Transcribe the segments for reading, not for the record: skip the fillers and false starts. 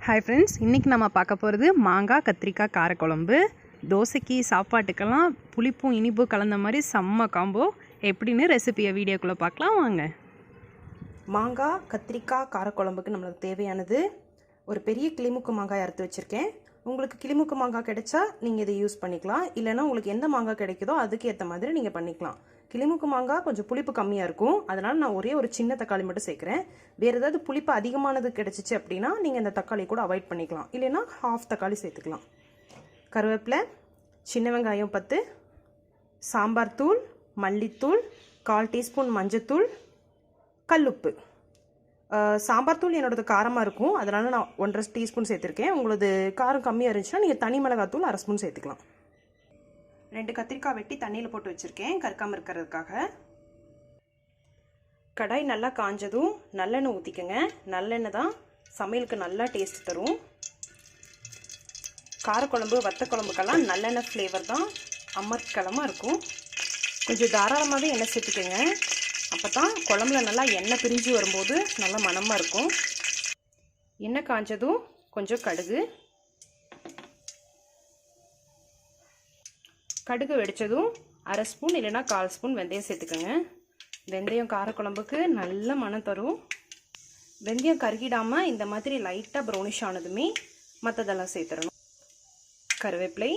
Hi friends, இன்றைக்கி நம்ம பார்க்க போகிறது மாங்காய் கத்திரிக்காய் காரக்குழம்பு. தோசைக்கு சாப்பாட்டுக்கெல்லாம் புளிப்பும் இனிப்பும் கலந்த மாதிரி செம்ம காம்போ. எப்படின்னு ரெசிபியை வீடியோக்குள்ளே பார்க்கலாம் வாங்க. மாங்காய் கத்திரிக்காய் காரக்குழம்புக்கு நம்மளுக்கு தேவையானது ஒரு பெரிய கிளிமுக்கு மாங்காய் அறுத்து வச்சுருக்கேன். உங்களுக்கு கிளிமுக்கு மாங்காய் கிடைச்சா நீங்கள் இதை யூஸ் பண்ணிக்கலாம். இல்லைனா உங்களுக்கு எந்த மாங்காய் கிடைக்குதோ அதுக்கு ஏற்ற மாதிரி நீங்கள் பண்ணிக்கலாம். கிளிமுக்கு மாங்காய் கொஞ்சம் புளிப்பு கம்மியாக இருக்கும், அதனால் நான் ஒரே ஒரு சின்ன தக்காளி மட்டும் சேர்க்குறேன். வேறு ஏதாவது புளிப்பு அதிகமானது கிடச்சிச்சு அப்படின்னா நீங்கள் இந்த தக்காளி கூட அவாய்ட் பண்ணிக்கலாம். இல்லைனா ஹாஃப் தக்காளி சேர்த்துக்கலாம். கருவேப்பிலை, சின்ன வெங்காயம் 10, சாம்பார் தூள், மல்லித்தூள், 1/4 டீஸ்பூன் மஞ்சத்தூள், கல்லுப்பு. சாம்பார் தூள் என்னோடது காரமாக இருக்கும், அதனால் நான் 1.5 டீஸ்பூன் சேர்த்துருக்கேன். உங்களது காரம் கம்மியாக இருந்துச்சுன்னா நீங்கள் தனி மிளகாத்தூள் 1/2 ஸ்பூன் சேர்த்துக்கலாம். 2 கத்திரிக்காய் வெட்டி தண்ணியில் போட்டு வச்சுருக்கேன் கற்காமல் இருக்கிறதுக்காக. கடாய் நல்லா காஞ்சதும் நல்லெண்ணெய் ஊற்றிக்கோங்க. நல்லெண்ணெய் தான் சமையலுக்கு நல்லா டேஸ்ட் தரும். காரக்குழம்பு வத்த குழம்புக்கெல்லாம் நல்லெண்ணெய் ஃப்ளேவர் தான் அமர்க்கலமாக இருக்கும். கொஞ்சம் தாராளமாகவே எண்ணெய் சேர்த்துக்கோங்க, அப்போ தான் குழம்புல நல்லா எண்ணெய் பிரிஞ்சு வரும்போது நல்லா மணமாக இருக்கும். எண்ணெய் காஞ்சதும் கொஞ்சம் கடுகு வெடித்ததும் 1/2 ஸ்பூன் இல்லைனா 1/4 ஸ்பூன் வெந்தயம் சேர்த்துக்கோங்க. வெந்தயம் காரக்குழம்புக்கு நல்ல மணம் தரும். வெந்தயம் கருகிடாமல் இந்த மாதிரி லைட்டாக ப்ரௌனிஷ் ஆனதுமே மற்றதெல்லாம் சேர்த்துடணும். கருவேப்பிலை,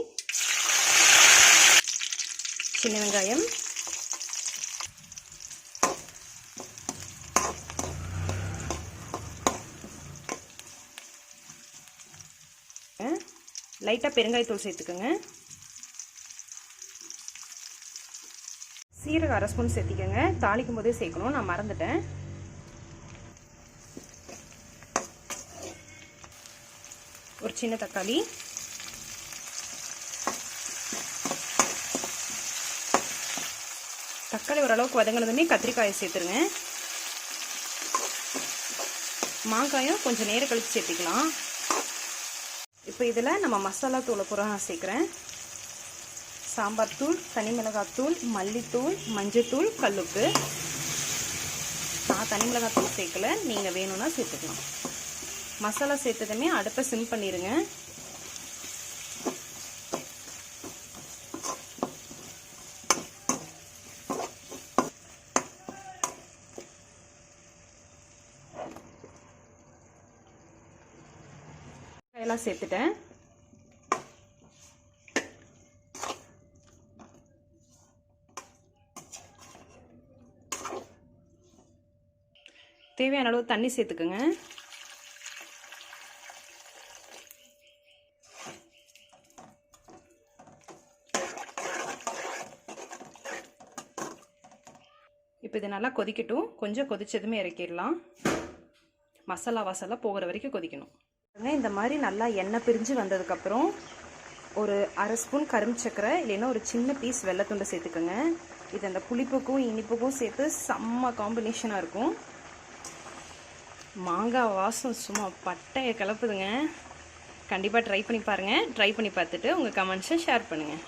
சின்ன வெங்காயம், லைட்டாக பெருங்காயத்தூள் சேர்த்துக்கோங்க. சீரகம் 1/2 ஸ்பூன் சேர்த்திக்கோங்க. தாளிக்கும் போதே சேர்க்கணும், நான் மறந்துட்டேன். ஒரு சின்ன தக்காளி, தக்காளி ஓரளவுக்கு வதங்கினதுமே கத்திரிக்காயை சேர்த்துருங்க. மாங்காயும் கொஞ்சம் நேரம் கழித்து சேர்த்திக்கலாம். இப்போ இதில் நம்ம மசாலா தூளை பூரா நான் சேர்க்குறேன். சாம்பார் தூள், தனி மிளகாத்தூள், மல்லித்தூள், மஞ்சத்தூள், கல்லுப்பு. நான் தனி மிளகாத்தூள் சேர்க்கல, நீங்கள் வேணும்னா சேர்த்துக்கலாம். மசாலா சேர்த்ததுமே அடுப்பை சிம் பண்ணிடுங்க. எல்லாம் சேர்த்துட்டேன். தேவையான அளவு தண்ணி சேர்த்துக்குங்க. இப்போ இது நல்லா கொதிக்கட்டும். கொஞ்சம் கொதிச்சதுமே இறக்கிடலாம். மசாலா வாசலாம் போகிற வரைக்கும் கொதிக்கணும். இந்த மாதிரி நல்லா எண்ணெய் பிரிஞ்சு வந்ததுக்கப்புறம் ஒரு 1/2 ஸ்பூன் கரும்பு சக்கரை இல்லைன்னா ஒரு சின்ன பீஸ் வெள்ளைத்துண்டை சேர்த்துக்கோங்க. இது அந்த புளிப்புக்கும் இனிப்புக்கும் சேர்த்து செம்ம காம்பினேஷனாக இருக்கும். மாங்காய் வாசம் சும்மா பட்டையை கிளப்புதுங்க. கண்டிப்பாக ட்ரை பண்ணி பாருங்கள். ட்ரை பண்ணி பார்த்துட்டு உங்கள் கமெண்ட்ஸை ஷேர் பண்ணுங்கள்.